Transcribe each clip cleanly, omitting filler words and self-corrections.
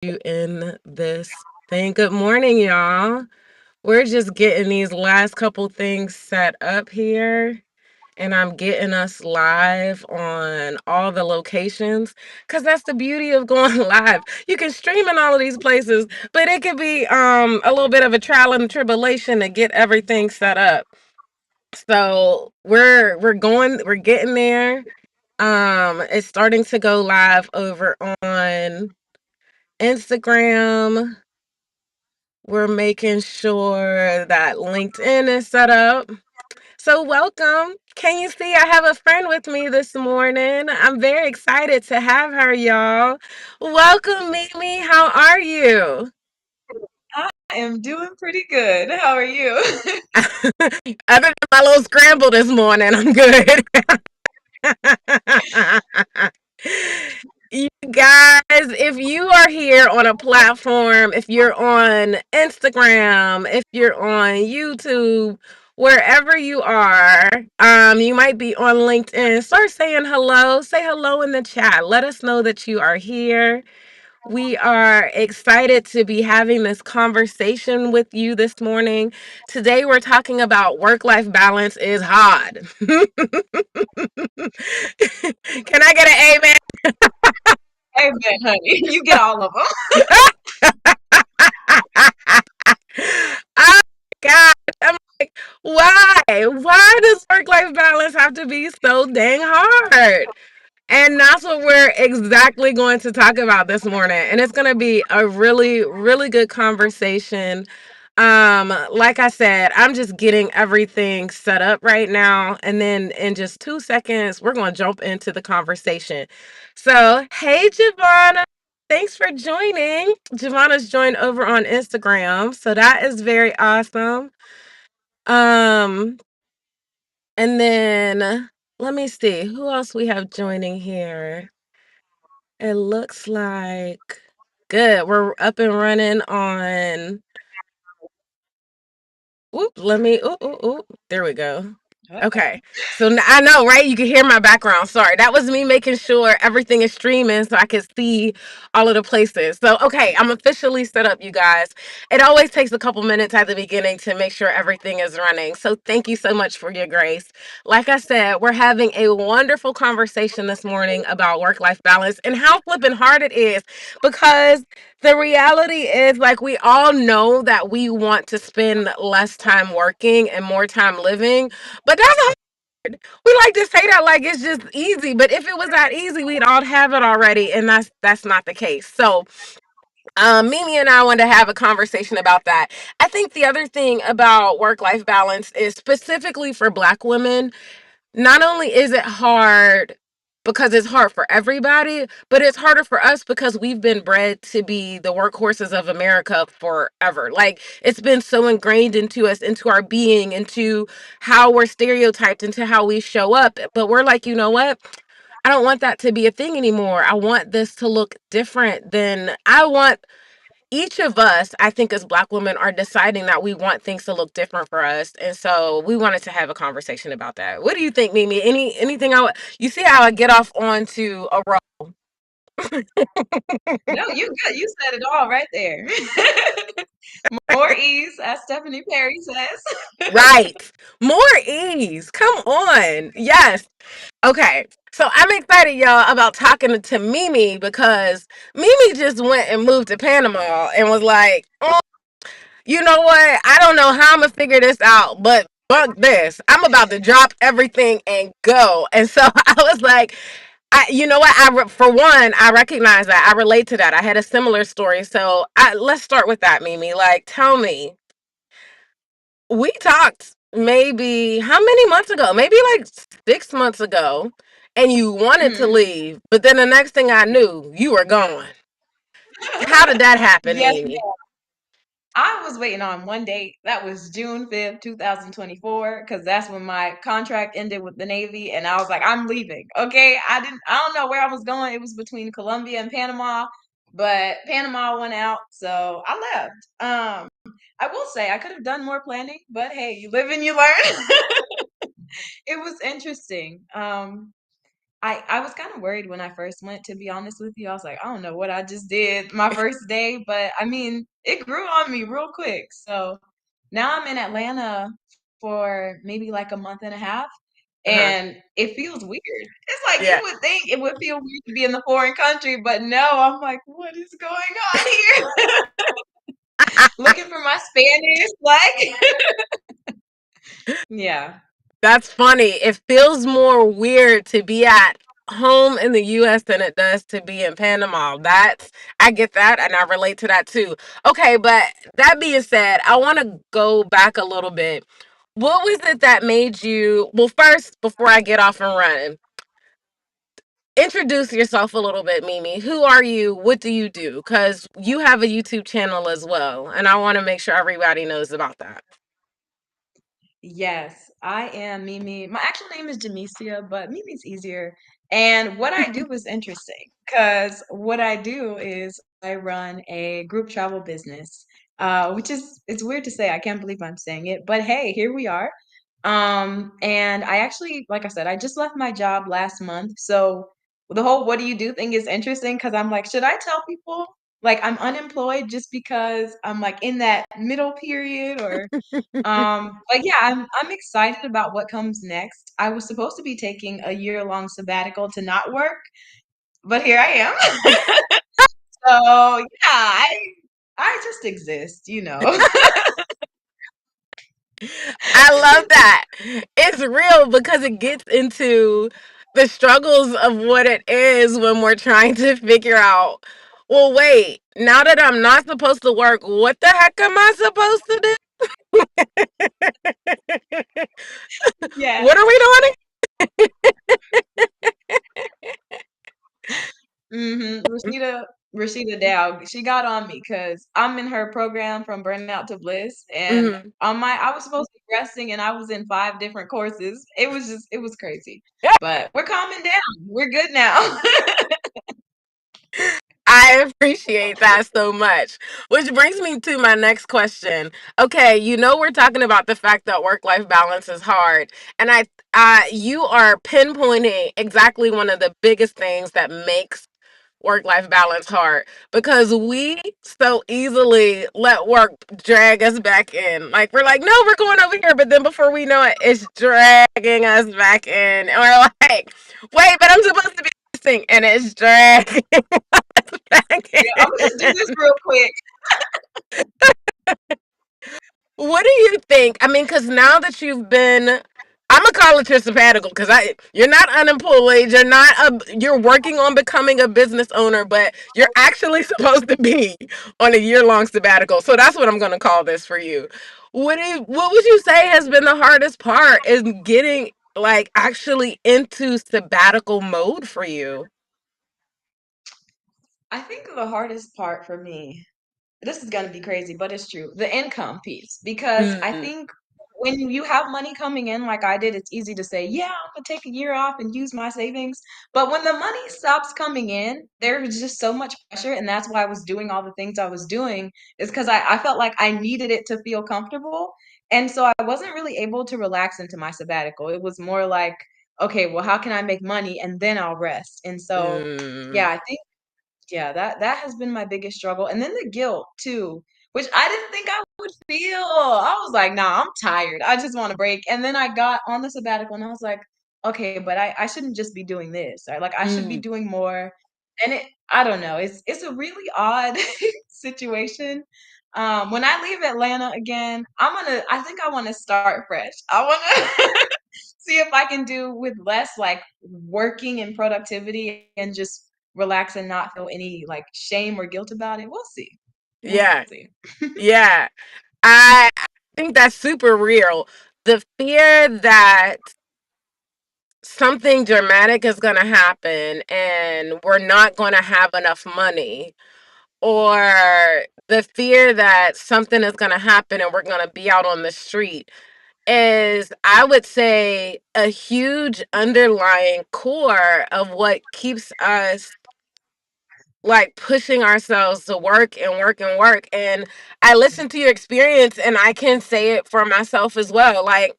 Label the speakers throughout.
Speaker 1: you in this thing. Good morning, y'all. We're just getting these last couple things set up here, and I'm getting us live on all the locations because that's the beauty of going live. You can stream in all of these places, but it could be a little bit of a trial and tribulation to get everything set up. So we're getting there. It's starting to go live over on Instagram. We're making sure that LinkedIn is set up. So, welcome. Can you see I have a friend with me this morning? I'm very excited to have her, y'all. Welcome, Mimi. How are you?
Speaker 2: I am doing pretty good. How are you?
Speaker 1: Other than my little scramble this morning, I'm good. You guys, if you are here on a platform, if you're on Instagram, if you're on YouTube, wherever you are, you might be on LinkedIn. Start saying hello. Say hello in the chat. Let us know that you are here. We are excited to be having this conversation with you this morning. Today, we're talking about work life balance is hard. Can I get an amen?
Speaker 2: Amen, honey. You get all of them.
Speaker 1: Oh God. I'm like, why? Why does work life balance have to be so dang hard? And that's what we're exactly going to talk about this morning. And it's going to be a really, really good conversation. Like I said, I'm just getting everything set up right now. And then in just 2 seconds, we're going to jump into the conversation. So, hey, Giovanna. Thanks for joining. Giovanna's joined over on Instagram. So that is very awesome. Um, and then let me see who else we have joining here. It looks like good. We're up and running on. Oop, let me. Ooh, ooh, ooh. There we go.
Speaker 2: Uh-oh.
Speaker 1: Okay. So I know, right? You can hear my background. Sorry. That was me making sure everything is streaming so I could see all of the places. So, okay, I'm officially set up, you guys. It always takes a couple minutes at the beginning to make sure everything is running. So, thank you so much for your grace. Like I said, we're having a wonderful conversation this morning about work life balance and how flipping hard it is because the reality is, like, we all know that we want to spend less time working and more time living, but that's hard. We like to say that like it's just easy, but if it was that easy, we'd all have it already, and that's not the case. So, Mimi and I wanted to have a conversation about that. I think the other thing about work-life balance is specifically for Black women, not only is it hard because it's hard for everybody, but it's harder for us because we've been bred to be the workhorses of America forever. Like it's been so ingrained into us, into our being, into how we're stereotyped, into how we show up. But we're like, you know what? I don't want that to be a thing anymore. I want this to look different than I want each of us, I think, as Black women, are deciding that we want things to look different for us, and so we wanted to have a conversation about that. What do you think, Mimi? Anything? You see how I get off onto a roll,
Speaker 2: No, you good. You said it all right there. More ease, as Stephanie Perry says.
Speaker 1: right? More ease. Come on. Yes. Okay. So I'm excited, y'all, about talking to Mimi because Mimi just went and moved to Panama and was like, "Oh, you know what? I don't know how I'm gonna figure this out, but fuck this. I'm about to drop everything and go." And so I was like, you know what? For one, I recognize that. I relate to that. I had a similar story. So let's start with that, Mimi. Like, tell me, we talked maybe how many months ago? Maybe like 6 months ago, and you wanted to
Speaker 2: Mhm.
Speaker 1: leave, but then the next thing I knew, you were gone. How did that happen,
Speaker 2: Yes,
Speaker 1: Mimi?
Speaker 2: I was waiting on one date. That was June 5th, 2024, because that's when my contract ended with the Navy, and I was like, I'm leaving. Okay. I don't know where I was going. It was between Colombia and Panama, but Panama went out, so I left. I will say I could have done more planning, but hey, you live and you learn. It was interesting. I was kind of worried when I first went, to be honest with you. I was like, I don't know what I just did my first day, but I mean, it grew on me real quick. So now I'm in Atlanta for maybe like a month and a half,
Speaker 1: Uh-huh.
Speaker 2: and it feels weird. It's like you
Speaker 1: Yeah.
Speaker 2: would think it would feel weird to be in the foreign country, but no, I'm like, what is going on here? Looking for my Spanish, like, yeah.
Speaker 1: That's funny. It feels more weird to be at home in the US than it does to be in Panama. That's I get that and I relate to that too. Okay, but that being said, I want to go back a little bit. What was it that made you, well, first, before I get off and run, introduce yourself a little bit, Mimi. Who are you? What do you do? Because you have a YouTube channel as well, and I want to make sure everybody knows about that.
Speaker 2: Yes, I am Mimi. My actual name is Jamesia, but Mimi's easier. And what I do is interesting because what I do is I run a group travel business, which is it's weird to say. I can't believe I'm saying it, but hey, here we are. And I actually, like I said, I just left my job last month. So the whole what do you do thing is interesting because I'm like, should I tell people like I'm unemployed just because I'm like in that middle period or but yeah, I'm excited about what comes next. I was supposed to be taking a year-long sabbatical to not work, but here I am. So yeah, I just exist, you know.
Speaker 1: I love that. It's real because it gets into the struggles of what it is when we're trying to figure out, well, wait, now that I'm not supposed to work, what the heck am I supposed to do? What
Speaker 2: Yes.
Speaker 1: are we doing?
Speaker 2: Rashida Dow, she got on me because I'm in her program from burnout to bliss, and
Speaker 1: Mhm.
Speaker 2: on my I was supposed to be resting, and I was in 5 different courses. It was crazy, but we're calming down. We're good now.
Speaker 1: I appreciate that so much. Which brings me to my next question. Okay, we're talking about the fact that work-life balance is hard, and you are pinpointing exactly one of the biggest things that makes work-life balance hard because we so easily let work drag us back in. Like we're like, no, we're going over here, but then before we know it, it's dragging us back in, and we're like, wait, but I'm supposed to be listening, and it's dragging back
Speaker 2: Yeah, I'm gonna just do
Speaker 1: in.
Speaker 2: this real quick.
Speaker 1: What do you think? I mean, because now that I'm gonna call it your sabbatical because you're not unemployed. You're working on becoming a business owner, but you're actually supposed to be on a year-long sabbatical. So that's what I'm gonna call this for you. What would you say has been the hardest part in getting like actually into sabbatical mode for you?
Speaker 2: I think the hardest part for me, this is going to be crazy, but it's true. The income piece. Because I
Speaker 1: Mm,
Speaker 2: think when you have money coming in like I did, it's easy to say, yeah, I'm going to take a year off and use my savings. But when the money stops coming in, there's just so much pressure. And that's why I was doing all the things I was doing, is because I felt like I needed it to feel comfortable. And so I wasn't really able to relax into my sabbatical. It was more like, okay, well, how can I make money and then I'll rest? And so,
Speaker 1: mm,
Speaker 2: yeah, I think yeah, that has been my biggest struggle, and then the guilt too, which I didn't think I would feel. I was like, "Nah, I'm tired. I just want a break." And then I got on the sabbatical, and I was like, "Okay, but I shouldn't just be doing this, right? Like, I should be
Speaker 1: mm,
Speaker 2: doing more." And I don't know. It's a really odd situation. When I leave Atlanta again, I think I want to start fresh. I want to see if I can do with less like working and productivity and just relax and not feel any like shame or guilt about it. We'll see. We'll
Speaker 1: yeah,
Speaker 2: see.
Speaker 1: yeah. I think that's super real. The fear that something dramatic is going to happen and we're not going to have enough money, or the fear that something is going to happen and we're going to be out on the street, is, I would say, a huge underlying core of what keeps us like pushing ourselves to work and work and work. And I listen to your experience and I can say it for myself as well. Like,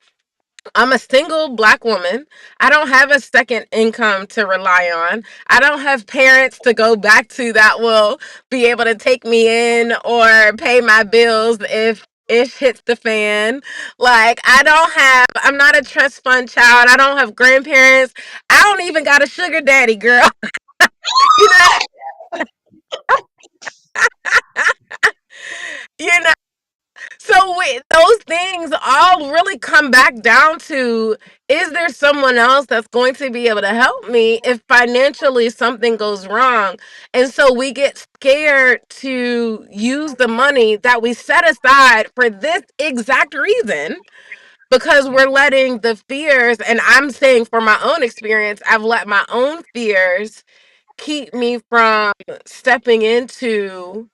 Speaker 1: I'm a single black woman. I don't have a second income to rely on. I don't have parents to go back to that will be able to take me in or pay my bills if ish hits the fan. Like, I'm not a trust fund child. I don't have grandparents. I don't even got a sugar daddy, girl. You know, you know. So those things all really come back down to, is there someone else that's going to be able to help me if financially something goes wrong? And so we get scared to use the money that we set aside for this exact reason, because we're letting the fears, and I'm saying for my own experience, I've let my own fears keep me from stepping into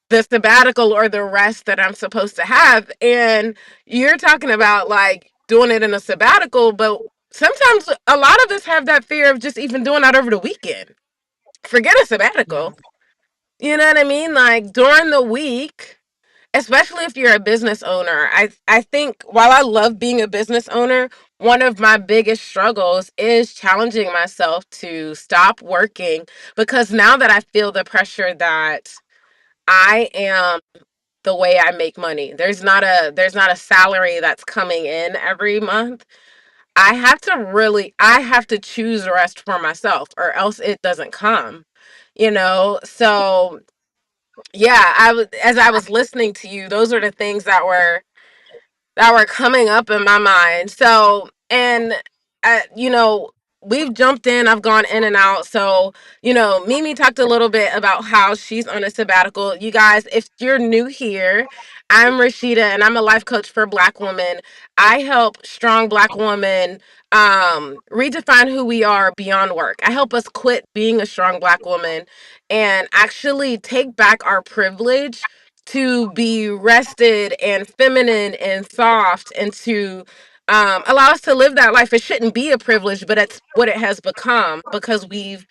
Speaker 1: the sabbatical or the rest that I'm supposed to have. And you're talking about like doing it in a sabbatical, but sometimes a lot of us have that fear of just even doing that over the weekend. Forget a
Speaker 2: Yeah.
Speaker 1: sabbatical. You know what I mean? Like during the week, especially if you're a business owner. I think while I love being a business owner, one of my biggest struggles is challenging myself to stop working, because now that I feel the pressure that I am the way I make money. There's not a salary that's coming in every month. I have to choose rest for myself or else it doesn't come. So yeah, as I was listening to you, those are the things that were coming up in my mind. So, and you know, we've jumped in, I've gone in and out. So, Mimi talked a little bit about how she's on a sabbatical. You guys, if you're new here, I'm Rashida and I'm a life coach for Black women. I help strong Black women redefine who we are beyond work. I help us quit being a strong Black woman and actually take back our privilege to be rested and feminine and soft, and to allow us to live that life. It shouldn't be a privilege, but it's what it has become, because we've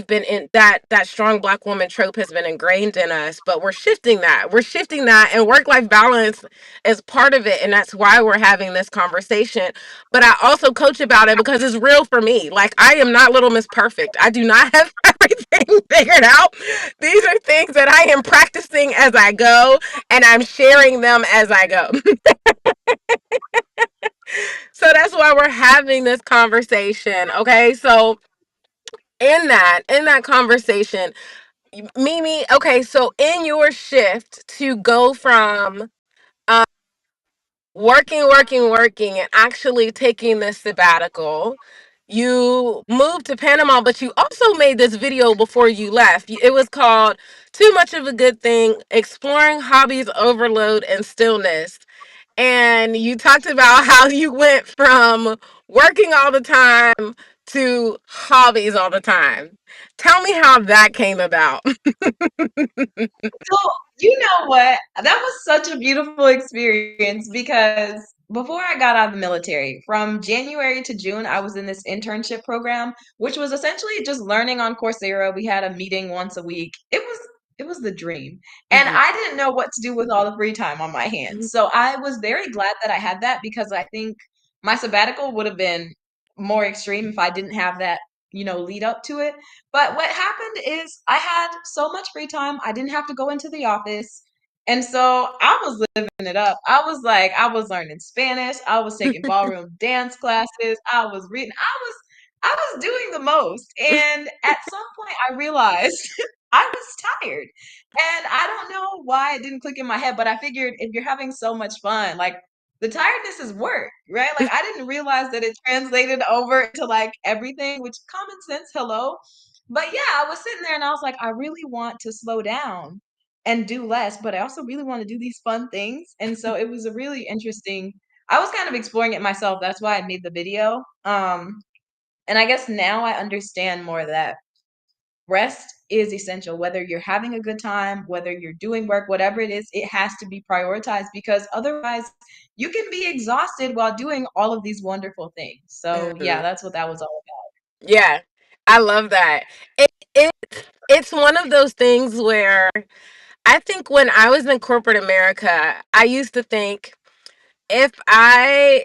Speaker 1: been in that strong Black woman trope has been ingrained in us. But we're shifting that, and work-life balance is part of it, and that's why we're having this conversation. But I also coach about it because it's real for me. Like, I am not Little Miss Perfect. I do not have everything figured out. These are things that I am practicing as I go, and I'm sharing them as I go. So that's why we're having this conversation. Okay, so in that conversation, Mimi, okay, so in your shift to go from um, working, and actually taking this sabbatical, you moved to Panama, but you also made this video before you left. It was called Too Much of a Good Thing: Exploring Hobbies Overload and Stillness. And you talked about how you went from working all the time to hobbies all the time. Tell me how that came about.
Speaker 2: So, you know what? That was such a beautiful experience because before I got out of the military, from January to June, I was in this internship program, which was essentially just learning on Coursera. We had a meeting once a week. It was the dream. And
Speaker 1: Mhm.
Speaker 2: I didn't know what to do with all the free time on my hands. So I was very glad that I had that because I think my sabbatical would have been more extreme if I didn't have that, lead up to it. But what happened is I had so much free time. I didn't have to go into the office. And so I was living it up. I was learning Spanish. I was taking ballroom dance classes. I was reading. I was doing the most. And at some point I realized I was tired. And I don't know why it didn't click in my head, but I figured if you're having so much fun, like the tiredness is work, right? Like I didn't realize that it translated over to like everything, which common sense, hello. But yeah, I was sitting there and I was like, I really want to slow down and do less, but I also really want to do these fun things. And so it was a really interesting, I was kind of exploring it myself. That's why I made the video. And I guess now I understand more that rest is essential. Whether you're having a good time, whether you're doing work, whatever it is, it has to be prioritized because otherwise you can be exhausted while doing all of these wonderful things. So yeah,
Speaker 1: Mhm.
Speaker 2: that's what that was all
Speaker 1: Yeah, I love that. It's one of those things where I think when I was in corporate America, I used to think if I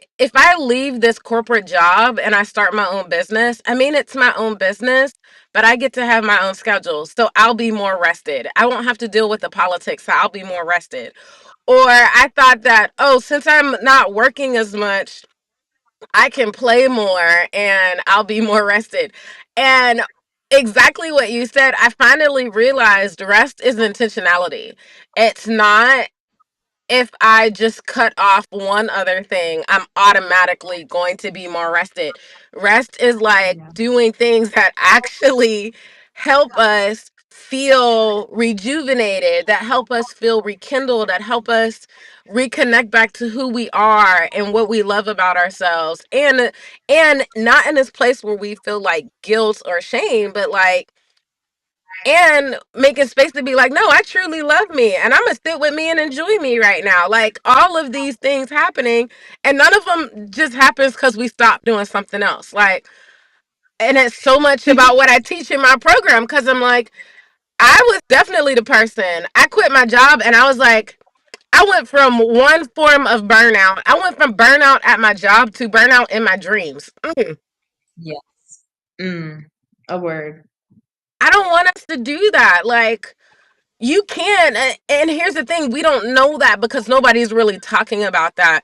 Speaker 1: leave this corporate job and I start my own business, I mean it's my own business, but I get to have my own schedule. So I'll be more rested. I won't have to deal with the politics, so I'll be more rested. Or I thought that, oh, since I'm not working as much, I can play more and I'll be more rested. And exactly what you said, I finally realized rest is intentionality. It's not if I just cut off one other thing, I'm automatically going to be more rested. Rest is like
Speaker 2: Yeah.
Speaker 1: doing things that actually help us feel rejuvenated, that help us feel rekindled, that help us reconnect back to who we are and what we love about ourselves. And not in this place where we feel like guilt or shame, but like and making space to be like, no, I truly love me and I'm gonna sit with me and enjoy me right now. Like all of these things happening, and none of them just happens because we stopped doing something else. Like, and it's so much about what I teach in my program because I'm like, I was definitely the person. I quit my job and I was like, I went from one form of burnout. I went from burnout at my job to burnout in my dreams.
Speaker 2: Yeah. Mm. A word.
Speaker 1: I don't want us to do that. Like, you can. And here's the thing, we don't know that because nobody's really talking about that.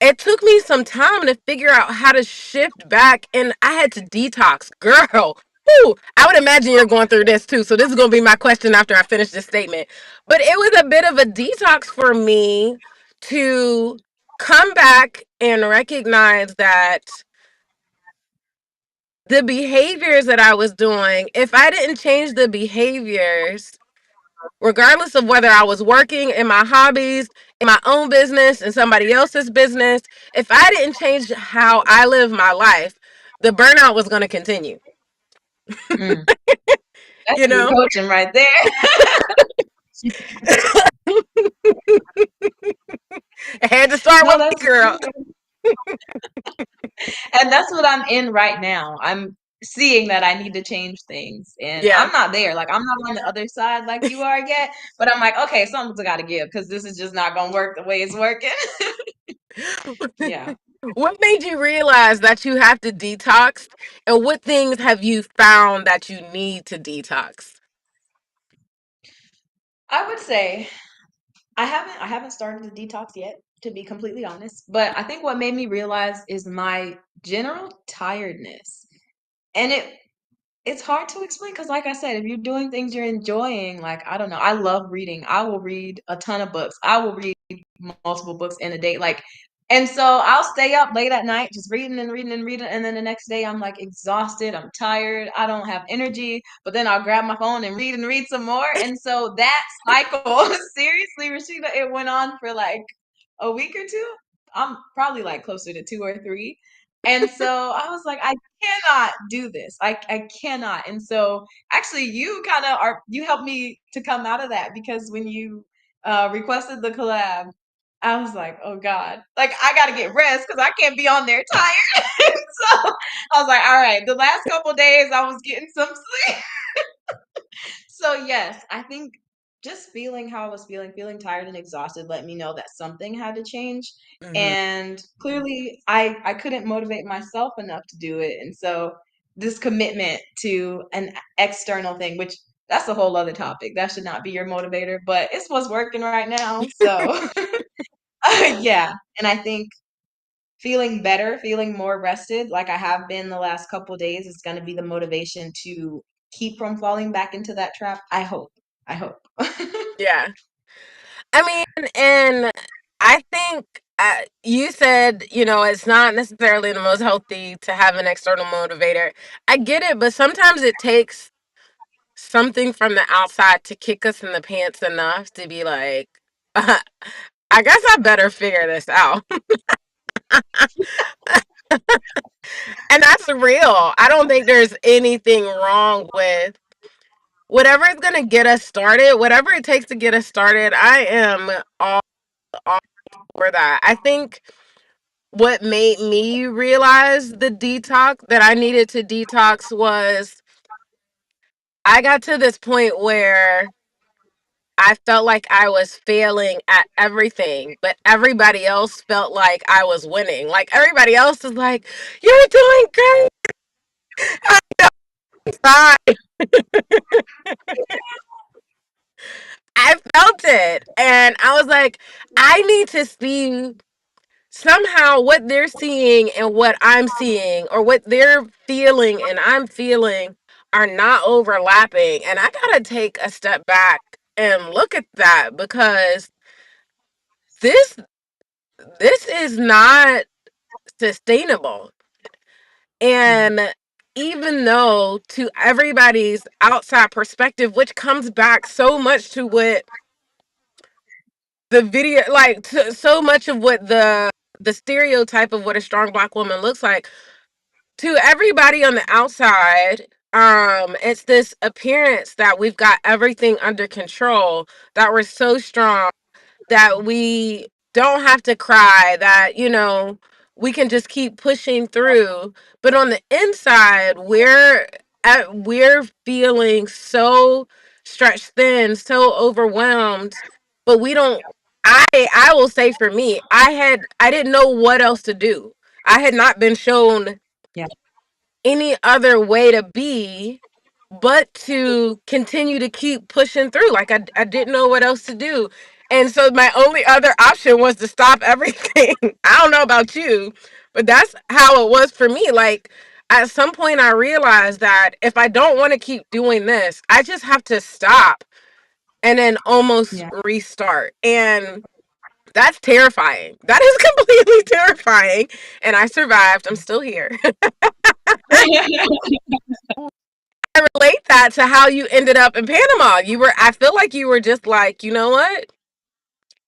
Speaker 1: It took me some time to figure out how to shift back, and I had to detox. Girl, whew, I would imagine you're going through this too. So, this is going to be my question after I finish this statement. But it was a bit of a detox for me to come back and recognize that the behaviors that I was doing, if I didn't change the behaviors, regardless of whether I was working in my hobbies, in my own business, in somebody else's business, if I didn't change how I live my life, the burnout was going to continue.
Speaker 2: Mm. That's
Speaker 1: You
Speaker 2: good
Speaker 1: know,
Speaker 2: coaching right there.
Speaker 1: I had to start
Speaker 2: No,
Speaker 1: with me,
Speaker 2: that's
Speaker 1: girl.
Speaker 2: good. And that's what I'm in right now. I'm seeing that I need to change things. And
Speaker 1: Yeah.
Speaker 2: I'm not there. Like I'm not on the other side like you are yet. But I'm like, okay, something's gotta give because this is just not gonna work the way it's working. Yeah.
Speaker 1: What made you realize that you have to detox, and what things have you found that you need to detox?
Speaker 2: I would say I haven't started the detox yet, to be completely honest. But I think what made me realize is my general tiredness. And it's hard to explain because, like I said, if you're doing things you're enjoying, like, I don't know, I love reading. I will read a ton of books. I will read multiple books in a day. Like, and so I'll stay up late at night just reading and reading and reading. And then the next day I'm like exhausted. I'm tired. I don't have energy. But then I'll grab my phone and read some more. And so that cycle, seriously, Rashida, it went on for like a week or two. I'm probably like closer to 2 or 3. And so I was like, I cannot do this. I cannot. And so actually you kind of are you helped me to come out of that because when you requested the collab, I was like, oh God, like I gotta get rest because I can't be on there tired. So I was like, all right, the last couple days I was getting some sleep. So yes, I think just feeling how I was feeling tired and exhausted, let me know that something had to change.
Speaker 1: Hmm.
Speaker 2: And clearly, I couldn't motivate myself enough to do it. And so this commitment to an external thing, which that's a whole other topic. That should not be your motivator, but it's what's working right now. So yeah, and I think feeling better, feeling more rested, like I have been the last couple days, is going to be the motivation to keep from falling back into that trap. I hope. I hope.
Speaker 1: Yeah. I mean, and I think you said, it's not necessarily the most healthy to have an external motivator. I get it, but sometimes it takes something from the outside to kick us in the pants enough to be like, I guess I better figure this out. And that's real. I don't think there's anything wrong with whatever is going to get us started, whatever it takes to get us started. I am all for that. I think what made me realize the detox that I needed to detox was I got to this point where I felt like I was failing at everything, but everybody else felt like I was winning. Like everybody else is like, "You're doing great." I I felt it, and I was like, I need to see somehow what they're seeing and what I'm seeing, or what they're feeling and I'm feeling, are not overlapping. And I gotta take a step back and look at that, because this this is not sustainable.
Speaker 2: Yeah.
Speaker 1: And even though to everybody's outside perspective, which comes back so much to what the video, like so much of what the stereotype of what a strong black woman looks like, to everybody on the outside, it's this appearance that we've got everything under control, that we're so strong, that we don't have to cry, that, we can just keep pushing through. But on the inside, we're feeling so stretched thin, so overwhelmed, but we don't. I will say, for me, I didn't know what else to do. I had not been shown
Speaker 2: Yeah.
Speaker 1: any other way to be but to continue to keep pushing through. Like I didn't know what else to do. And so my only other option was to stop everything. I don't know about you, but that's how it was for me. Like at some point I realized that if I don't want to keep doing this, I just have to stop and then almost
Speaker 2: Yeah.
Speaker 1: restart. And that's terrifying. That is completely terrifying. And I survived. I'm still here. I relate that to how you ended up in Panama. I feel like you were just like, you know what?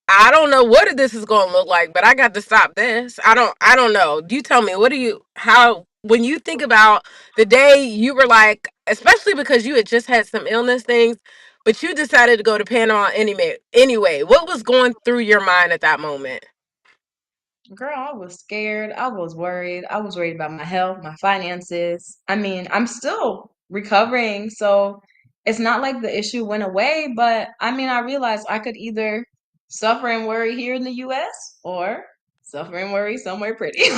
Speaker 1: I don't know what this is going to look like, but I got to stop this. I don't know. You tell me, when you think about the day you were like, especially because you had just had some illness things, but you decided to go to Panama anyway, what was going through your mind at that moment?
Speaker 2: Girl, I was scared. I was worried. I was worried about my health, my finances. I mean, I'm still recovering, so it's not like the issue went away, but I mean, I realized I could either suffer and worry here in the US or suffer and worry somewhere pretty.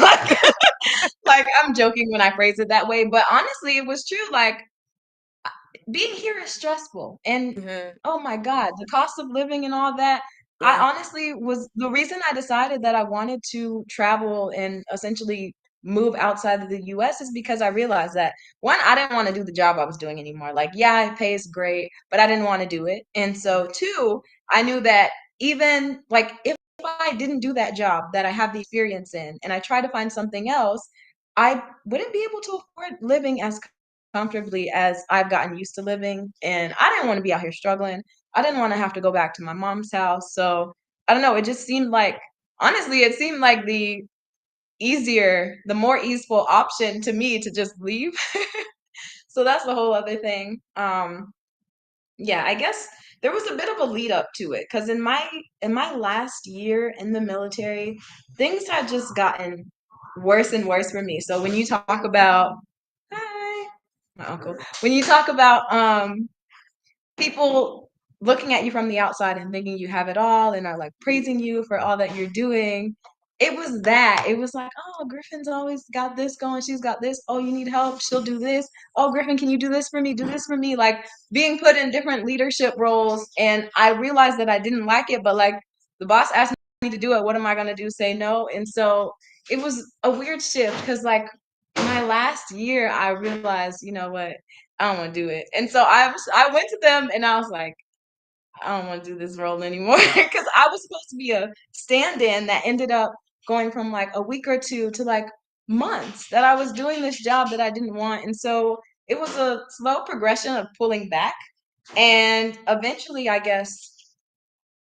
Speaker 2: Like I'm joking when I phrase it that way, but honestly, it was true. Like being here is stressful. And
Speaker 1: Hmm.
Speaker 2: oh my God, the cost of living and all that. I
Speaker 1: Yeah.
Speaker 2: honestly was the reason I decided that I wanted to travel and essentially move outside of the US is because I realized that one, I didn't want to do the job I was doing anymore. Like, yeah, it pays great, but I didn't want to do it. And so, two, I knew that even like if I didn't do that job that I have the experience in and I try to find something else, I wouldn't be able to afford living as comfortably as I've gotten used to living. And I didn't want to be out here struggling. I didn't want to have to go back to my mom's house. So I don't know. It just seemed like, honestly, it seemed like the more easeful option to me to just leave. So that's the whole other thing. Yeah, I guess there was a bit of a lead up to it because in my last year in the military, things had just gotten worse and worse for me. So when you talk about hi, my uncle, when you talk about people looking at you from the outside and thinking you have it all and are like praising you for all that you're doing. It was that. It was like, oh, Griffin's always got this going. She's got this. Oh, you need help. She'll do this. Oh, Griffin, can you do this for me? Do this for me. Like being put in different leadership roles. And I realized that I didn't like it, but like the boss asked me to do it. What am I going to do? Say no. And so it was a weird shift because like my last year, I realized, you know what? I don't want to do it. And so I went to them and I was like, I don't want to do this role anymore because I was supposed to be a stand-in that ended up going from like a week or two to like months that I was doing this job that I didn't want. And so it was a slow progression of pulling back. And eventually, I guess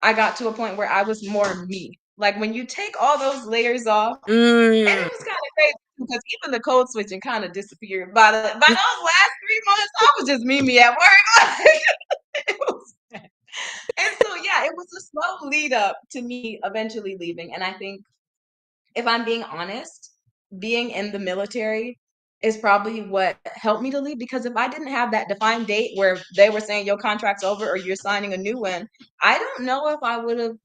Speaker 2: I got to a point where I was more me. Like when you take all those layers off, and
Speaker 1: Mm.
Speaker 2: it was kind of crazy because even the code switching kind of disappeared. By those last 3 months, I was just Mimi at work. It was, and so yeah, it was a slow lead up to me eventually leaving. And I think if I'm being honest, being in the military is probably what helped me to leave, because if I didn't have that defined date where they were saying your contract's over or you're signing a new one, I don't know if I would have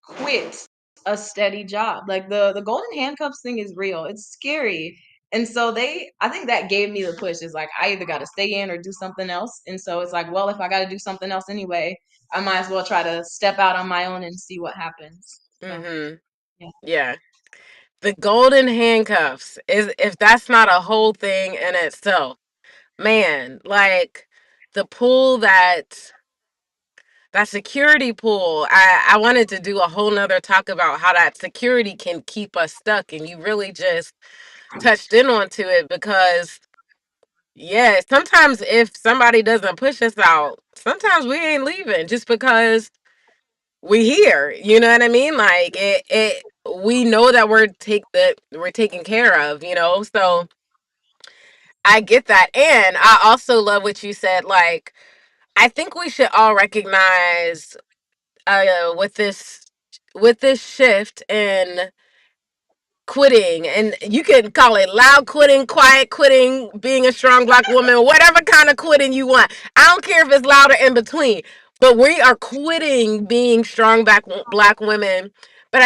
Speaker 2: quit a steady job. Like the golden handcuffs thing is real. It's scary. And so I think that gave me the push. Is like I either got to stay in or do something else. And so it's like, well, if I got to do something else anyway, I might as well try to step out on my own and see what happens. So,
Speaker 1: Mm-hmm.
Speaker 2: yeah.
Speaker 1: Yeah. The golden handcuffs is, if that's not a whole thing in itself, man, like the pool that security pool. I wanted to do a whole nother talk about how that security can keep us stuck, and you really just touched in onto it because yeah, sometimes if somebody doesn't push us out, sometimes we ain't leaving just because we here. You know what I mean? Like it we know that we're taken care of, you know? So I get that. And I also love what you said. Like, I think we should all recognize with this shift in quitting, and you can call it loud quitting, quiet quitting, being a strong black woman, whatever kind of quitting you want. I don't care if it's loud or in between, but we are quitting being strong black women. But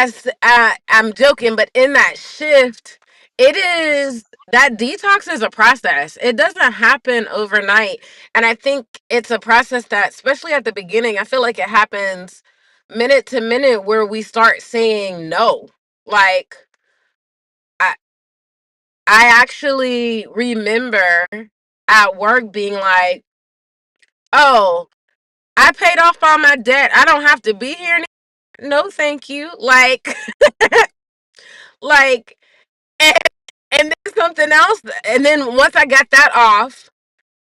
Speaker 1: I'm joking, but in that shift, it is that detox is a process. It doesn't happen overnight, and I think it's a process that, especially at the beginning, I feel like it happens minute to minute where we start saying no. Like, I I actually remember at work being like, "Oh, I paid off all my debt. I don't have to be here anymore. No, thank you." Like, like, and, and then something else. And then once I got that off,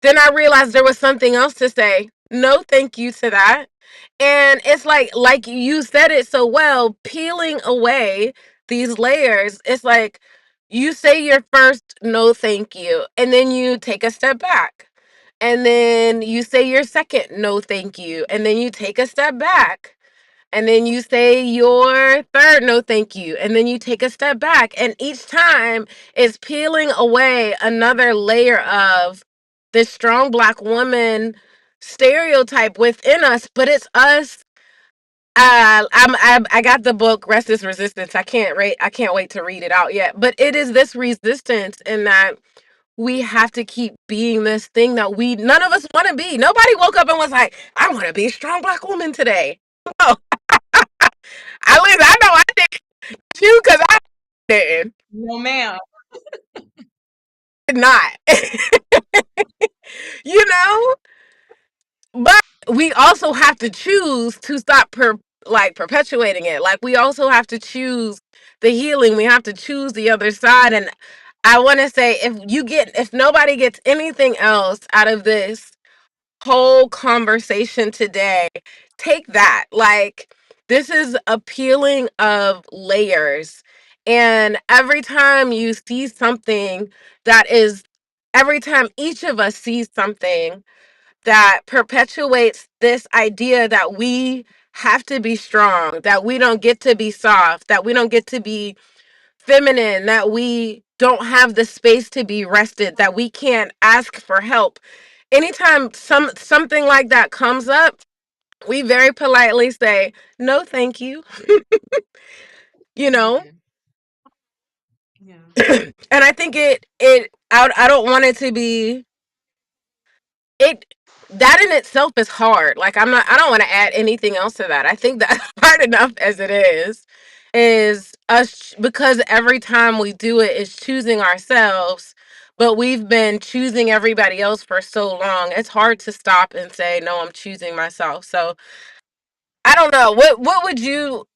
Speaker 1: then I realized there was something else to say. No, thank you to that. And it's like you said it so well, peeling away these layers. It's like you say your first no thank you, and then you take a step back. And then you say your second no thank you, and then you take a step back. And then you say your third no thank you, and then you take a step back. And each time is peeling away another layer of this strong black woman stereotype within us, but it's us. I got the book Rest is Resistance. I can't wait to read it out yet. But it is this resistance in that we have to keep being this thing that we none of us want to be. Nobody woke up and was like, I want to be a strong black woman today. No, at least I know I did too, because I didn't.
Speaker 2: No, ma'am.
Speaker 1: Did not. You know? But we also have to choose to stop perpetuating it. Like, we also have to choose the healing. We have to choose the other side. And I want to say, if nobody gets anything else out of this whole conversation today, take that. Like, this is a peeling of layers. And every time each of us sees something that perpetuates this idea that we have to be strong, that we don't get to be soft, that we don't get to be feminine, that we don't have the space to be rested, that we can't ask for help. Anytime something like that comes up, we very politely say, "No, thank you." You know?
Speaker 2: Yeah. Yeah.
Speaker 1: And I think I don't want it to be it that in itself is hard. Like, I don't want to add anything else to that. I think that's hard enough as it is us, because every time we do it is choosing ourselves, but we've been choosing everybody else for so long. It's hard to stop and say, no, I'm choosing myself. So I don't know. What would you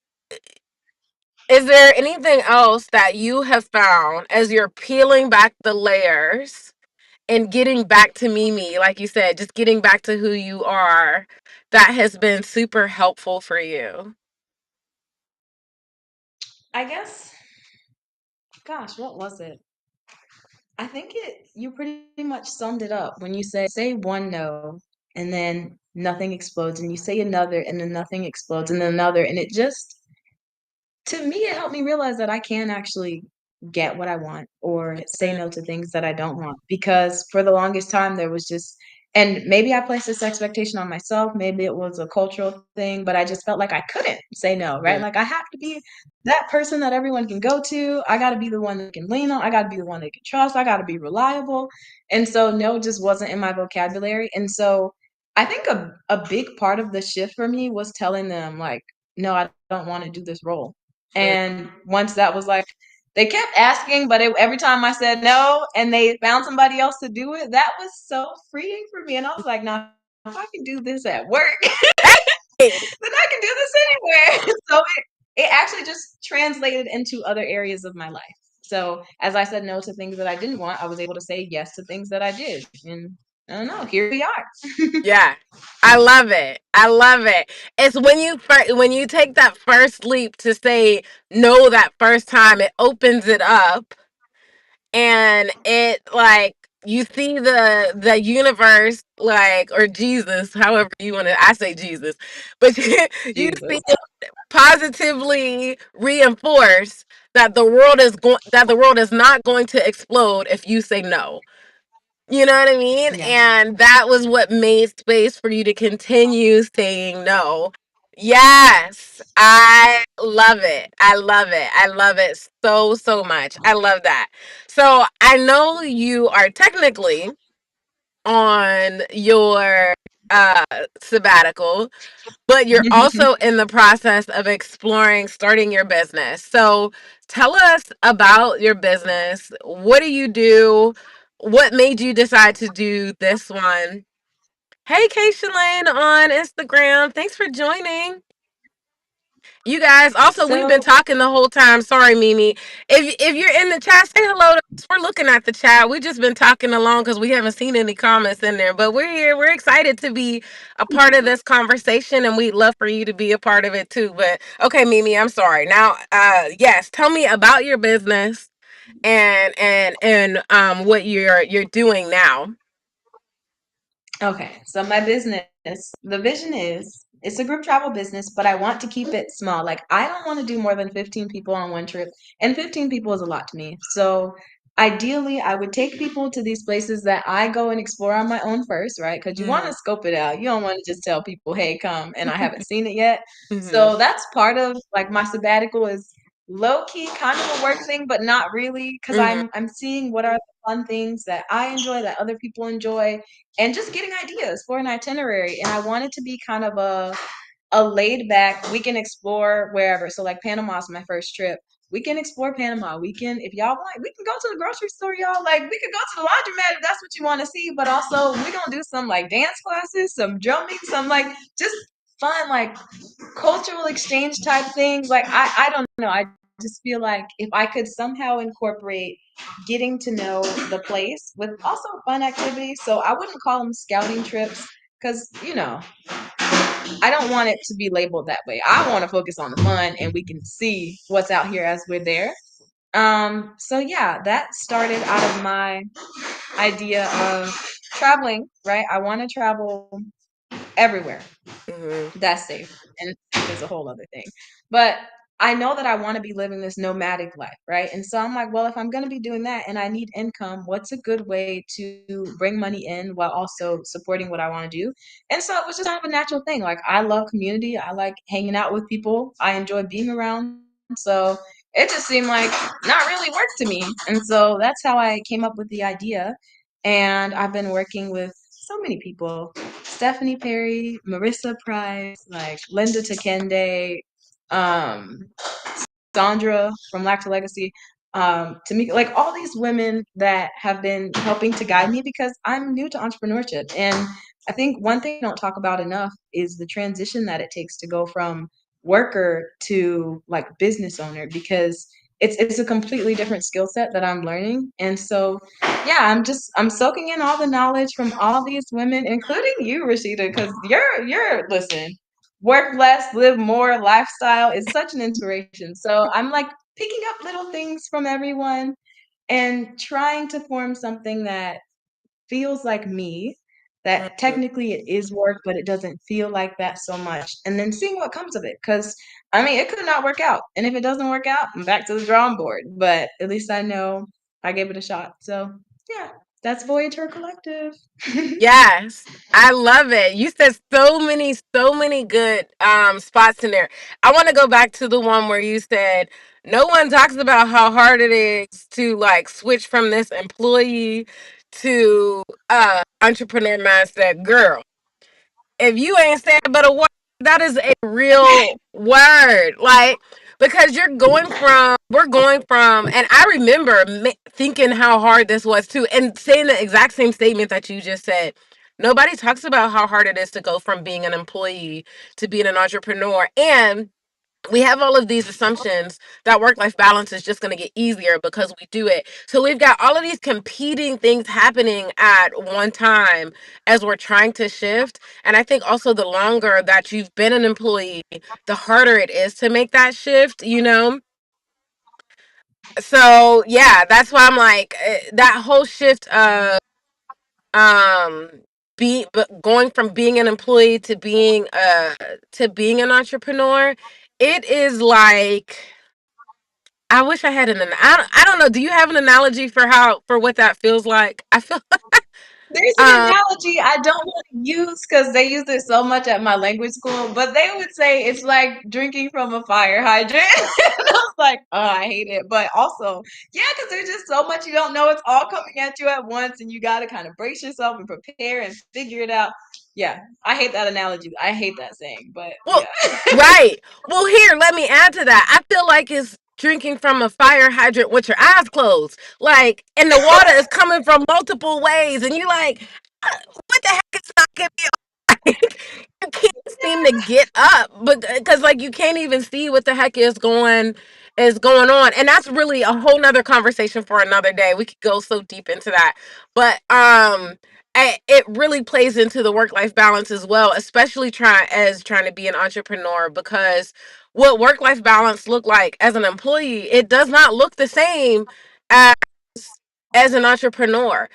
Speaker 1: is there anything else that you have found as you're peeling back the layers and getting back to Mimi, like you said, just getting back to who you are, that has been super helpful for you?
Speaker 2: I guess, gosh, what was it? I think you pretty much summed it up when you say one no and then nothing explodes, and you say another and then nothing explodes, and then another, and it just, to me, it helped me realize that I can actually get what I want or say no to things that I don't want. Because for the longest time, there was just, and maybe I placed this expectation on myself, maybe it was a cultural thing, but I just felt like I couldn't say no, right?
Speaker 1: Mhm.
Speaker 2: Like I have to be that person that everyone can go to. I got to be the one that can lean on. I got to be the one they can trust. I got to be reliable. And so no just wasn't in my vocabulary. And so I think a big part of the shift for me was telling them like, no, I don't want to do this role. And once that was like, they kept asking, but every time I said no and they found somebody else to do it, that was so freeing for me. And I was like, now, if I can do this at work,
Speaker 1: Hey,
Speaker 2: then I can do this anywhere. So it actually just translated into other areas of my life. So as I said no to things that I didn't want, I was able to say yes to things that I did. And I don't know, here we are.
Speaker 1: yeah. I love it. I love it. It's when when you take that first leap to say no that first time, it opens it up, and it like you see the universe, like, or Jesus, however you want to, I say Jesus, but you see
Speaker 2: Jesus.
Speaker 1: it positively reinforce that the world is going that the world is not going to explode if you say no. You know what I mean?
Speaker 2: Yeah.
Speaker 1: And that was what made space for you to continue saying no. Yes, I love it. I love it. I love it so, so much. I love that. So I know you are technically on your uh sabbatical, but you're also in the process of exploring starting your business. So tell us about your business. What do you do? What made you decide to do this one? Hey, Kayshalane on Instagram. Thanks for joining. You guys, also, we've been
Speaker 2: So
Speaker 1: talking the whole time. Sorry, Mimi. If you're in the chat, say hello to us. We're looking at the chat. We've just been talking along because we haven't seen any comments in there. But we're here. We're excited to be a part of this conversation, and we'd love for you to be a part of it too. But okay, Mimi, I'm sorry. Now, yes, tell me about your business and what you're doing now.
Speaker 2: okay, so my business, the vision is it's a group travel business, but I want to keep it small. Like I don't want to do more than 15 people on one trip, and 15 people is a lot to me. So ideally, I would take people to these places that I go and explore on my own first, right? Because you want
Speaker 1: Mm-hmm.
Speaker 2: to scope it out. You don't want to just tell people, "Hey, come," and I haven't seen it yet.
Speaker 1: Mm-hmm.
Speaker 2: So that's part of like my sabbatical is low key kind of a work thing, but not really because
Speaker 1: Mm-hmm.
Speaker 2: I'm seeing what are the fun things that I enjoy that other people enjoy and just getting ideas for an itinerary. And I want it to be kind of a laid back, we can explore wherever. So like Panama is my first trip. We can explore Panama. We can, if y'all want, we can go to the grocery store, y'all. Like we could go to the laundromat if that's what you want to see. But also we gonna do some like dance classes, some drumming, some like just fun like cultural exchange type things. Like I don't know. I just feel like if I could somehow incorporate getting to know the place with also fun activities. So I wouldn't call them scouting trips because I don't want it to be labeled that way. I want to focus on the fun and we can see what's out here as we're there. So yeah, that started out of my idea of traveling, right? I want to travel everywhere
Speaker 1: Mm-hmm.
Speaker 2: that's safe. And there's a whole other thing. But I know that I want to be living this nomadic life, right? And so I'm like, well, if I'm going to be doing that and I need income, what's a good way to bring money in while also supporting what I want to do? And so it was just kind of a natural thing. Like, I love community. I like hanging out with people. I enjoy being around. So it just seemed like not really work to me. And so that's how I came up with the idea. And I've been working with so many people. Stephanie Perry, Marissa Price, like Linda Takende, um, Sandra from Lack to Legacy, to me, like all these women that have been helping to guide me because I'm new to entrepreneurship. And I think one thing I don't talk about enough is the transition that it takes to go from worker to like business owner because it's a completely different skill set that I'm learning. And so yeah, I'm soaking in all the knowledge from all these women, including you, Rashida, because you're listen, work less, live more lifestyle is such an inspiration. So I'm like picking up little things from everyone and trying to form something that feels like me, that
Speaker 1: Mhm.
Speaker 2: technically it is work, but it doesn't feel like that so much. And then seeing what comes of it. Because, I mean, it could not work out. And if it doesn't work out, I'm back to the drawing board. But at least I know I gave it a shot. So, yeah, that's Voyager Collective.
Speaker 1: Yes, I love it. You said so many good spots in there. I want to go back to the one where you said no one talks about how hard it is to like switch from this employee to entrepreneur mindset. Girl, if you ain't saying but a word, that is a real word. Like, because we're going from, and I remember thinking how hard this was too, and saying the exact same statement that you just said. Nobody talks about how hard it is to go from being an employee to being an entrepreneur. And we have all of these assumptions that work life balance is just going to get easier because we do it. So we've got all of these competing things happening at one time as we're trying to shift. And I think also the longer that you've been an employee, the harder it is to make that shift, you know? So yeah, that's why I'm like that whole shift of um but going from being an employee to being an entrepreneur, it is like I wish I had I don't know. Do you have an analogy for for what that feels like? I feel
Speaker 2: There's an
Speaker 1: um
Speaker 2: analogy I don't want to use because they use it so much at my language school, but they would say it's like drinking from a fire hydrant. And I was like, oh, I hate it. But also, yeah, because there's just so much you don't know. It's all coming at you at once, and you got to kind of brace yourself and prepare and figure it out. Yeah, I hate that analogy. I hate that saying, but
Speaker 1: well,
Speaker 2: yeah.
Speaker 1: right. Well, here, let me add to that. I feel like it's drinking from a fire hydrant with your eyes closed. Like, and the water is coming from multiple ways and you like, what the heck is not giving me you can't seem to get up but because like you can't even see what the heck is going on, and that's really a whole nother conversation for another day. We could go so deep into that, but it really plays into the work life balance as well, especially trying to be an entrepreneur, because what work life balance look like as an employee, it does not look the same as an entrepreneur.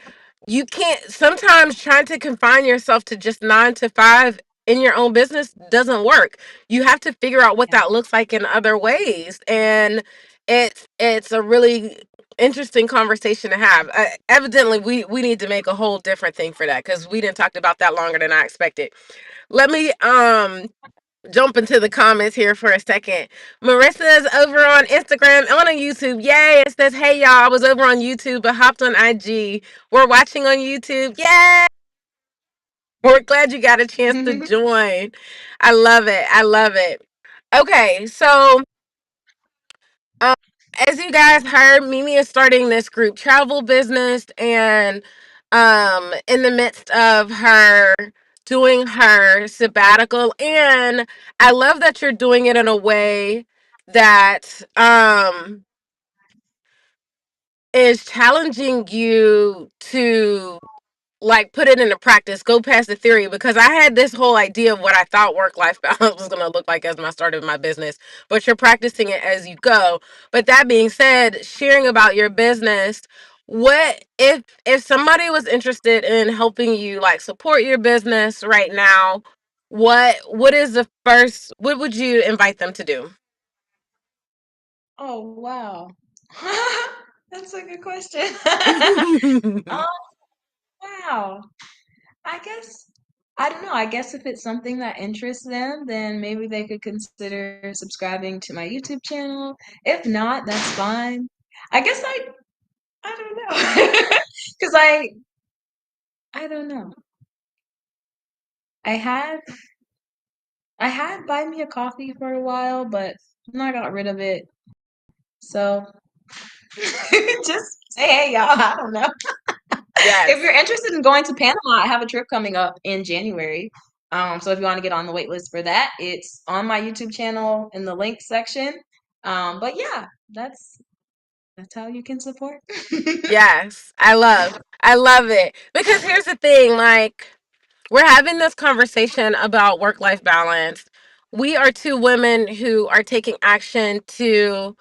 Speaker 1: You can't, sometimes trying to confine yourself to just 9 to 5 in your own business doesn't work. You have to figure out what
Speaker 2: Yeah.
Speaker 1: that looks like in other ways. And it's a really interesting conversation to have. Evidently we need to make a whole different thing for that because we didn't talk about that longer than I expected. Let me jump into the comments here for a second. Marissa is over on Instagram and on YouTube. Yay! It says, "Hey y'all, I was over on YouTube but hopped on IG. We're watching on YouTube. Yay! We're glad you got a chance to join. I love it. I love it." Okay, so um, as you guys heard, Mimi is starting this group travel business, and in the midst of her doing her sabbatical, and I love that you're doing it in a way that is challenging you to like put it into practice, go past the theory, because I had this whole idea of what I thought work life balance was going to look like as my start of my business, but you're practicing it as you go. But that being said, sharing about your business, what if somebody was interested in helping you like support your business right now, what is the first, what would you invite them to do?
Speaker 2: Oh, wow. That's a good question. Oh, wow. I guess I don't know. I guess if it's something that interests them, then maybe they could consider subscribing to my YouTube channel. If not, that's fine. I guess I don't know. Cuz I don't know. I had I had Buy Me a Coffee for a while, but then I got rid of it. So just say hey y'all, I don't know. If
Speaker 1: Yes.
Speaker 2: you're interested in going to Panama, I have a trip coming up in January. So if you want to get on the wait list for that, it's on my YouTube channel in the link section. But yeah, that's how you can support.
Speaker 1: Yes. I love it. Because here's the thing, like we're having this conversation about work life balance. We are two women who are taking action to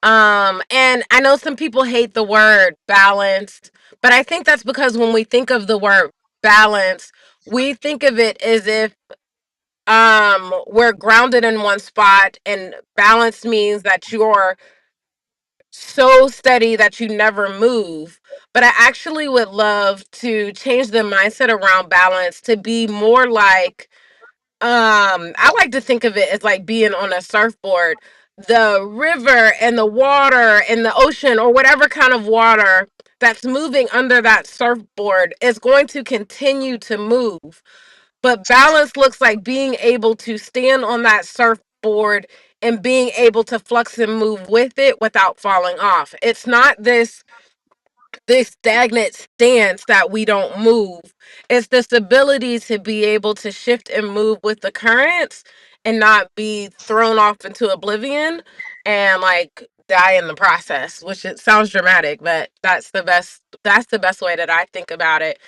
Speaker 1: and I know some people hate the word balanced, but I think that's because when we think of the word balance, we think of it as if we're grounded in one spot, and balance means that you're so steady that you never move. But I actually would love to change the mindset around balance to be more like, I like to think of it as like being on a surfboard. The river and the water and the ocean, or whatever kind of water that's moving under that surfboard, is going to continue to move. But balance looks like being able to stand on that surfboard and being able to flux and move with it without falling off. It's not this stagnant stance that we don't move. It's this ability to be able to shift and move with the currents and not be thrown off into oblivion and like die in the process, which it sounds dramatic, but that's the best way that I think about it.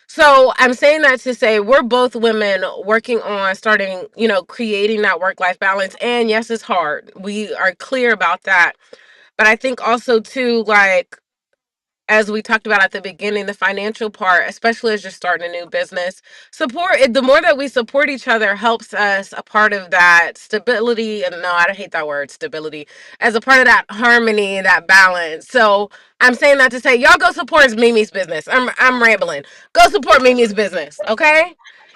Speaker 1: So I'm saying that to say we're both women working on starting, creating that work life balance. And yes, it's hard. We are clear about that. But I think also too, like, as we talked about at the beginning, the financial part, especially as you're starting a new business, the more that we support each other helps us a part of that stability. And no, I hate that word, stability, as a part of that harmony, that balance. So I'm saying that to say, y'all go support Mimi's business. I'm rambling. Go support Mimi's business, okay?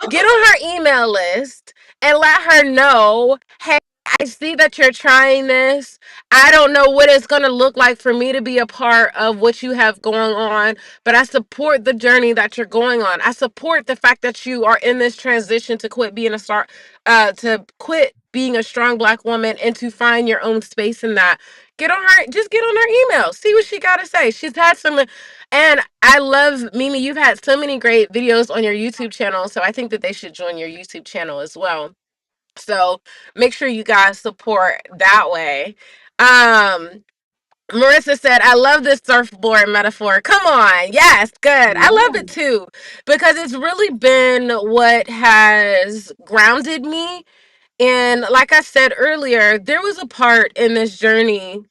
Speaker 1: Get on her email list and let her know, hey, I see that you're trying this. I don't know what it's going to look like for me to be a part of what you have going on, but I support the journey that you're going on. I support the fact that you are in this transition to to quit being a strong Black woman and to find your own space in that. Just get on her email, see what she got to say. She's had some, and I love Mimi. You've had so many great videos on your YouTube channel, so I think that they should join your YouTube channel as well. So make sure you guys support that way. Um, Marissa said, I love this surfboard metaphor. Come on. Yes, good. I love it
Speaker 2: Yeah.
Speaker 1: too, because it's really been what has grounded me. And like I said earlier, there was a part in this journey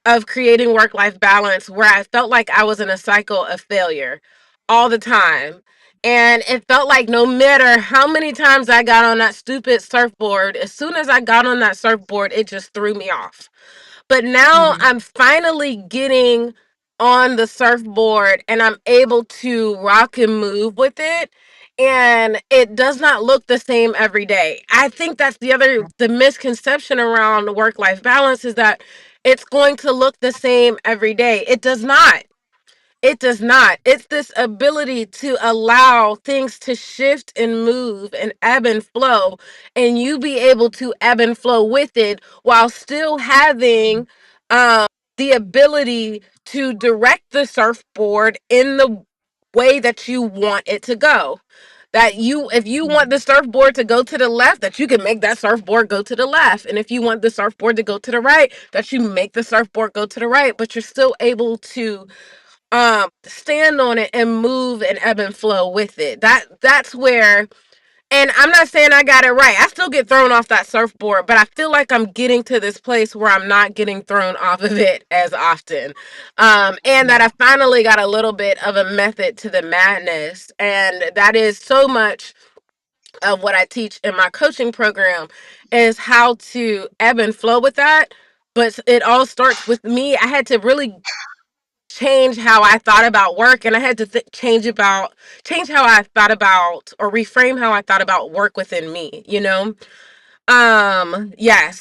Speaker 1: of creating work life balance where I felt like I was in a cycle of failure all the time. And it felt like no matter how many times I got on that stupid surfboard, as soon as I got on that surfboard, it just threw me off. But now
Speaker 2: Mm-hmm.
Speaker 1: I'm finally getting on the surfboard and I'm able to rock and move with it. And it does not look the same every day. I think that's the misconception around work life balance is that it's going to look the same every day. It does not. It does not. It's this ability to allow things to shift and move and ebb and flow, and you be able to ebb and flow with it while still having um, the ability to direct the surfboard in the way that you want it to go. If you want the surfboard to go to the left, that you can make that surfboard go to the left. And if you want the surfboard to go to the right, that you make the surfboard go to the right, but you're still able to stand on it and move and ebb and flow with it. That's where, and I'm not saying I got it right. I still get thrown off that surfboard, but I feel like I'm getting to this place where I'm not getting thrown off of it as often. And that
Speaker 2: Yeah.
Speaker 1: I finally got a little bit of a method to the madness, and that is so much of what I teach in my coaching program is how to ebb and flow with that. But it all starts with me. I had to really change how I thought about work, and I had to change how I thought about, or reframe how I thought about work within me. Yes.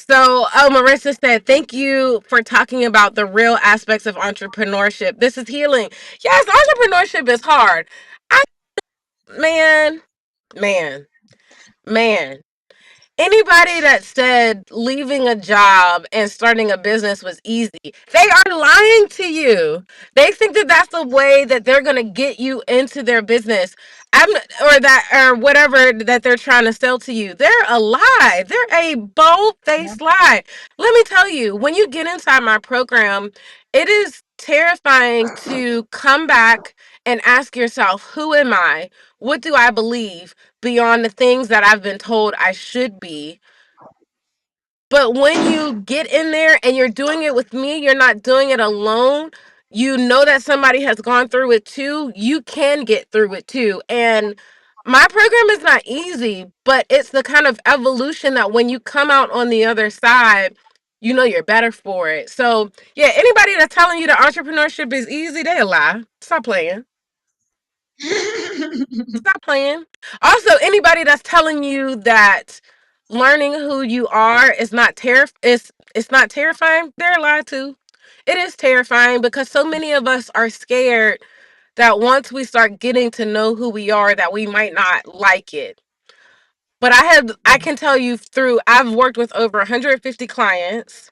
Speaker 1: So, Marissa said, thank you for talking about the real aspects of entrepreneurship. This is healing. Yes, entrepreneurship is hard. I man, man, man. Anybody that said leaving a job and starting a business was easy, they are lying to you. They think that that's the way that they're going to get you into their business. Or whatever that they're trying to sell to you. They're a lie. They're a
Speaker 2: Yeah.
Speaker 1: bold-faced lie. Let me tell you, when you get inside my program, it is terrifying to come back and ask yourself, who am I? What do I believe? Beyond the things that I've been told I should be. But when you get in there and you're doing it with me, you're not doing it alone. you know that somebody has gone through it too, you can get through it too. And my program is not easy, but it's the kind of evolution that when you come out on the other side, you know you're better for it. So, yeah, anybody that's telling you that entrepreneurship is easy, they a lie. Stop playing. Stop playing. Also, anybody that's telling you that learning who you are is not it's not terrifying, they're a lie too. It is terrifying because so many of us are scared that once we start getting to know who we are, that we might not like it. But I can tell you through I've worked with over 150 clients.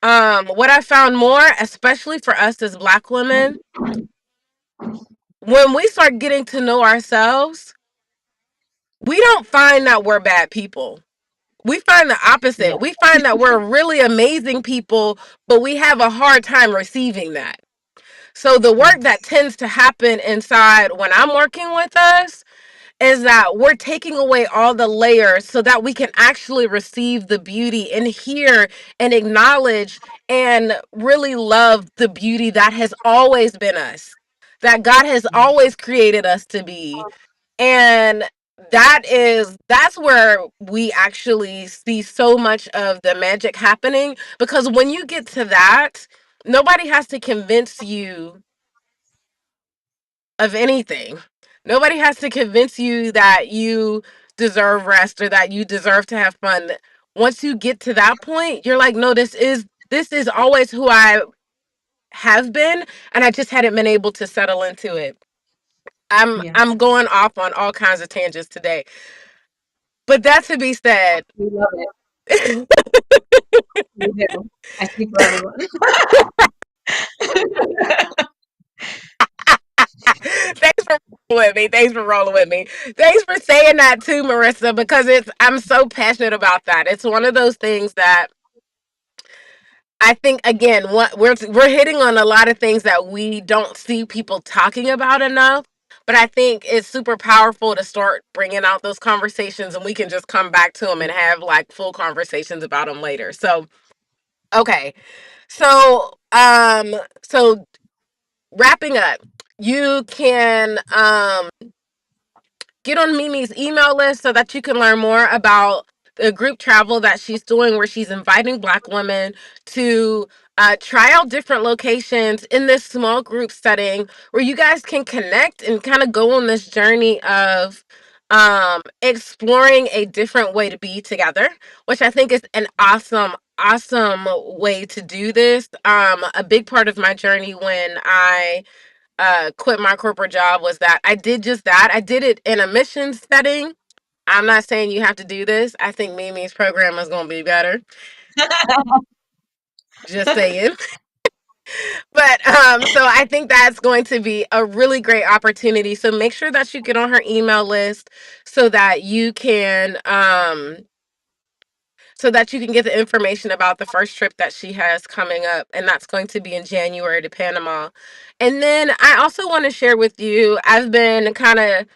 Speaker 1: What I found more, especially for us as Black women, when we start getting to know ourselves, we don't find that we're bad people. We find the
Speaker 2: Yeah.
Speaker 1: opposite. We find that we're really amazing people, but we have a hard time receiving that. So the work that
Speaker 2: Yes.
Speaker 1: tends to happen inside when I'm working with us is that we're taking away all the layers so that we can actually receive the beauty and hear and acknowledge and really love the beauty that has always been us, that God has
Speaker 2: Yeah.
Speaker 1: always created us to be. And that's where we actually see so much of the magic happening, because when you get to that, nobody has to convince you of anything. Nobody has to convince you that you deserve rest or that you deserve to have fun. Once you get to that point, you're like, no, this is always who I have been, and I just hadn't been able to settle into it.
Speaker 2: Yeah.
Speaker 1: I'm going off on all kinds of tangents today. But that to be said,
Speaker 2: We love it.
Speaker 1: thanks
Speaker 2: We do. I speak for everyone.
Speaker 1: for rolling with me. Thanks for rolling with me. Thanks for saying that too, Marissa, because I'm so passionate about that. It's one of those things that I think, again, what we're hitting on a lot of things that we don't see people talking about enough. But I think it's super powerful to start bringing out those conversations, and we can just come back to them and have like full conversations about them later. So, okay. So, so wrapping up, you can get on Mimi's email list so that you can learn more about the group travel that she's doing, where she's inviting Black women to try out different locations in this small group setting where you guys can connect and kind of go on this journey of exploring a different way to be together, which I think is an awesome way to do this. A big part of my journey when I quit my corporate job was that I did just that. I did it in a mission setting. I'm not saying you have to do this. I think Mimi's program is going to be better. Just saying. But so I think that's going to be a really great opportunity. So make sure that you get on her email list so that you can get the information about the first trip that she has coming up, and that's going to be in January to Panama. And then I also want to share with you, I've been kind of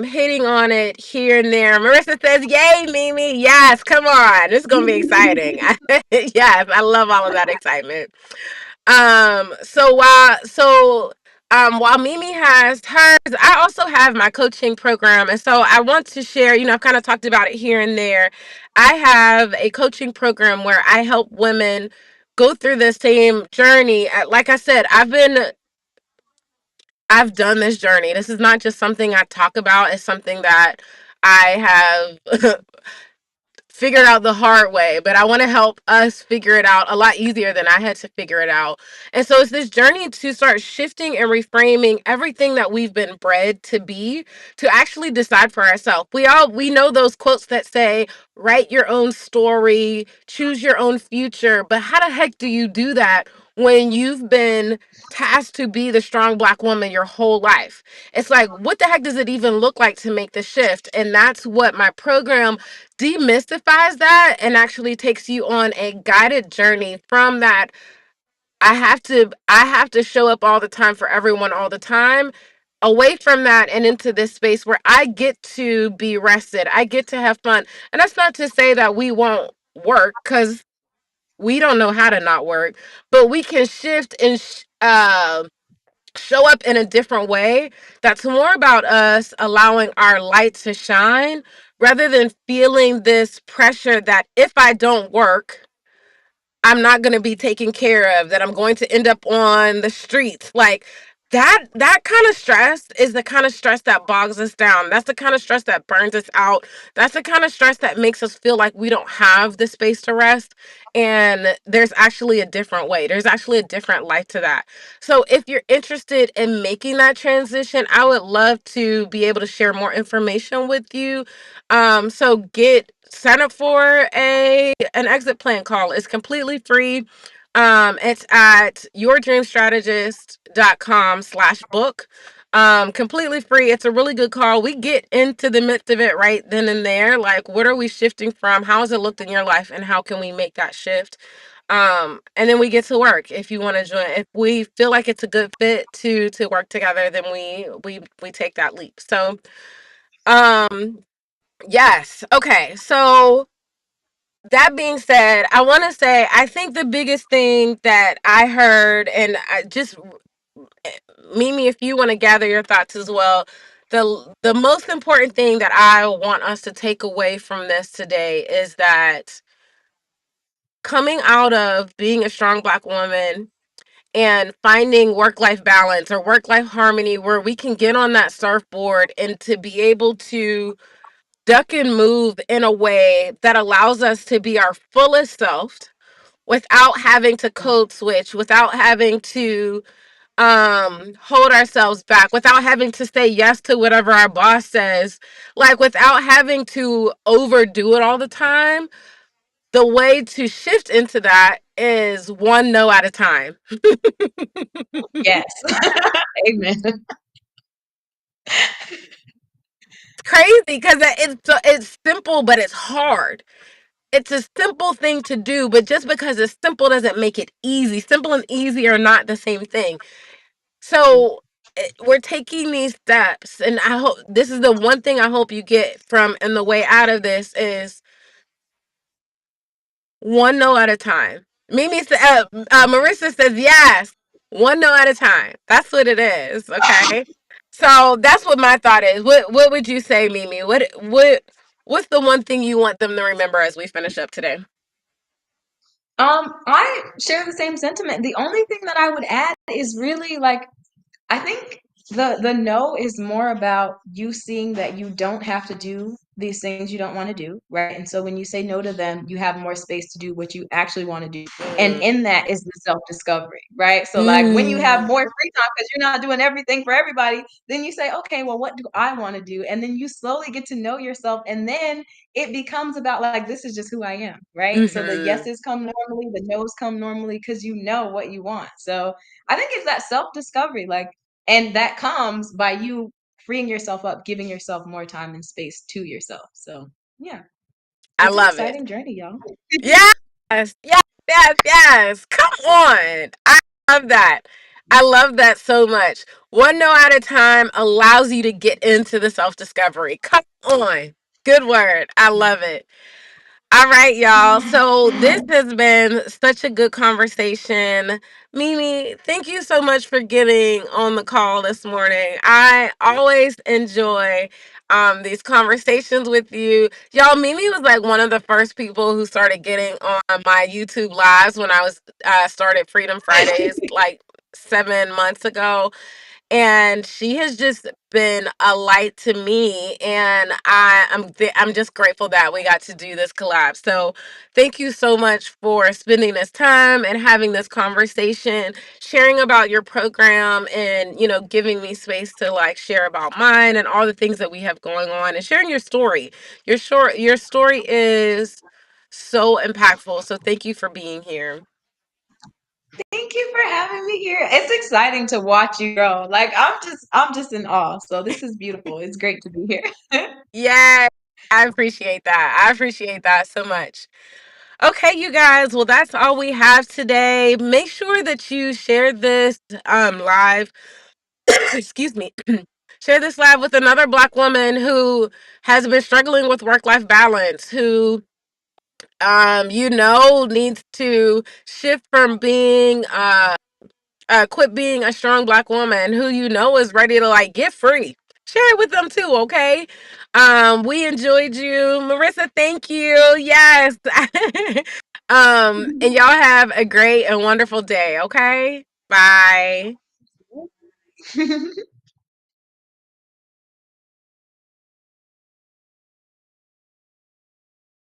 Speaker 1: hitting on it here and there. Marissa says, "Yay, Mimi! Yes, come on, it's gonna be exciting." Yes, I love all of that excitement. While Mimi has hers, I also have my coaching program. And so I want to share, I've kind of talked about it here and there. I have a coaching program where I help women go through the same journey. Like I said, I've done this journey. This is not just something I talk about, it's something that I have figured out the hard way, but I want to help us figure it out a lot easier than I had to figure it out. And so it's this journey to start shifting and reframing everything that we've been bred to be, to actually decide for ourselves. We know those quotes that say, write your own story, choose your own future, but how the heck do you do that when you've been tasked to be the strong Black woman your whole life? It's like, what the heck does it even look like to make the shift? And that's what my program demystifies that and actually takes you on a guided journey from that. I have to show up all the time for everyone all the time, away from that and into this space where I get to be rested, I get to have fun. And that's not to say that we won't work, because we don't know how to not work, but we can shift and show up in a different way that's more about us allowing our light to shine rather than feeling this pressure that if I don't work, I'm not going to be taken care of, that I'm going to end up on the streets. Like that kind of stress is the kind of stress that bogs us down. That's the kind of stress that burns us out. That's the kind of stress that makes us feel like we don't have the space to rest. And there's actually a different way. There's actually a different life to that. So if you're interested in making that transition, I would love to be able to share more information with you. So get sign up for a an exit plan call. It's completely free. It's at yourdreamstrategist.com/book. Completely free. It's a really good call. We get into the midst of it right then and there. Like, what are we shifting from? How has it looked in your life, and how can we make that shift? And then we get to work. If you want to join, if we feel like it's a good fit to work together, then we take that leap. So, um, yes. Okay. So that being said, I want to say I think the biggest thing that I heard, and I just Mimi, if you want to gather your thoughts as well, the most important thing that I want us to take away from this today is that coming out of being a strong Black woman and finding work life balance or work life harmony where we can get on that surfboard and to be able to duck and move in a way that allows us to be our fullest self without having to code switch, without having to hold ourselves back, without having to say yes to whatever our boss says, like without having to overdo it all the time. The way to shift into that is one no at a time.
Speaker 2: Yes. Amen.
Speaker 1: Crazy because it's simple, but it's hard. It's a simple thing to do, but just because it's simple doesn't make it easy. Simple and easy are not the same thing. So we're taking these steps, and I hope this is the one thing I hope you get from and the way out of this is one no at a time. Marissa says yes, one no at a time. That's what it is. Okay, so that's what my thought is. What would you say, Mimi? What's the one thing you want them to remember as we finish up today?
Speaker 2: I share the same sentiment. The only thing that I would add is really like I think the no is more about you seeing that you don't have to do these things you don't want to do, right? And so when you say no to them, you have more space to do what you actually want to do. And
Speaker 1: Mm.
Speaker 2: in that is the self-discovery, right? So like when you have
Speaker 1: Mm.
Speaker 2: more free time because you're not doing everything for everybody, then you say, okay, well, what do I want to do? And then you slowly get to know yourself. And then it becomes about like this is just who I am, right? So the
Speaker 1: Hmm.
Speaker 2: yeses come normally, the nos come normally because you know what you want. So I think it's that self-discovery, like and that comes by you freeing yourself up, giving yourself more time and space to yourself. So, yeah,
Speaker 1: I
Speaker 2: it's an
Speaker 1: love it.
Speaker 2: exciting journey, y'all.
Speaker 1: Yes, yes, yes, yes. Come on. I love that. I love that so much. One no at a time allows you to get into the self discovery. Come on. Good word. I love it. All right, y'all. So this has been such a good conversation. Mimi, thank you so much for getting on the call this morning. I always enjoy these conversations with you. Y'all, Mimi was like one of the first people who started getting on my YouTube lives when I was started Freedom Fridays like 7 months ago, and she has just been a light to me, and I'm just grateful that we got to do this collab. So thank you so much for spending this time and having this conversation, sharing about your program, and giving me space to like share about mine and all the things that we have going on, and sharing your story. Your story is so impactful, so thank you for being here.
Speaker 2: Thank you for having me here. It's exciting to watch you grow. Like I'm just in awe. So this is beautiful. It's great to be here.
Speaker 1: Yeah, I appreciate that. I appreciate that so much. Okay, you guys. Well, that's all we have today. Make sure that you share this live. Excuse me. Share this live with another Black woman who has been struggling with work life balance, who needs to shift from being quit being a strong black woman who is ready to like get free. Share it with them too, okay? We enjoyed you, Marissa. Thank you. Yes. And y'all have a great and wonderful day. Okay. Bye.